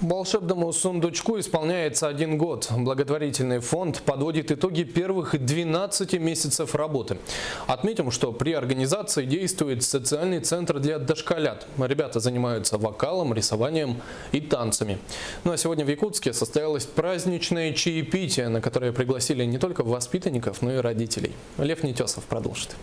Волшебному сундучку исполняется 1 год. Благотворительный фонд подводит итоги первых 12 месяцев работы. Отметим, что при организации действует социальный центр для дошколят. Ребята занимаются вокалом, рисованием и танцами. Ну а сегодня в Якутске состоялось праздничное чаепитие, на которое пригласили не только воспитанников, но и родителей. Лев Нетесов продолжит.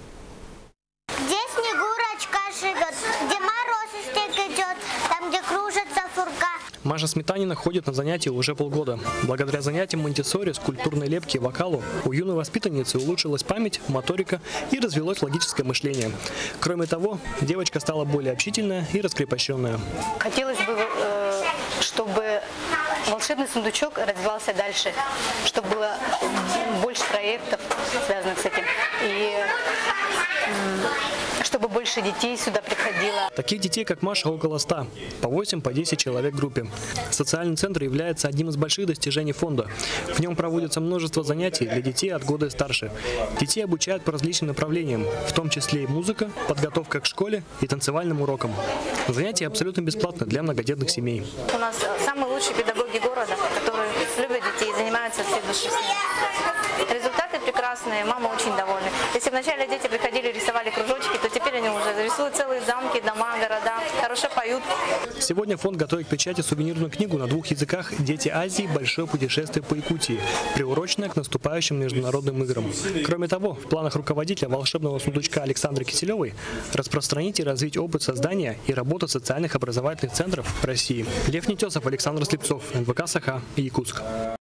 Маша Сметанина ходит на занятия уже полгода. Благодаря занятиям монтессори, скульптурной лепке и вокалу у юной воспитанницы улучшилась память, моторика и развилось логическое мышление. Кроме того, девочка стала более общительная и раскрепощенная. Хотелось бы, чтобы волшебный сундучок развивался дальше, чтобы было больше проектов, связанных с этим, и чтобы больше детей сюда приходило. Таких детей, как Маша, около 100, по 8, по 10 человек в группе. Социальный центр является одним из больших достижений фонда. В нем проводится множество занятий для детей от года и старше. Детей обучают по различным направлениям, в том числе и музыка, подготовка к школе и танцевальным урокам. Занятия абсолютно бесплатны для многодетных семей. У нас самые лучшие педагоги города, которые любят детей и занимаются всей душой с ними. Результаты прекрасные, мама очень довольна. Если вначале дети приходили, рисовали кружочки, то теперь они уже рисуют целые замки, дома, города, хорошо поют. Сегодня фонд готовит к печати сувенирную книгу на 2 языках «Дети Азии. Большое путешествие по Якутии», приуроченное к наступающим международным играм. Кроме того, в планах руководителя волшебного сундучка Александры Киселевой распространить и развить опыт создания и работы социальных образовательных центров в России. Лев Нетесов, Александр Слепцов, НВК «Саха», Якутск.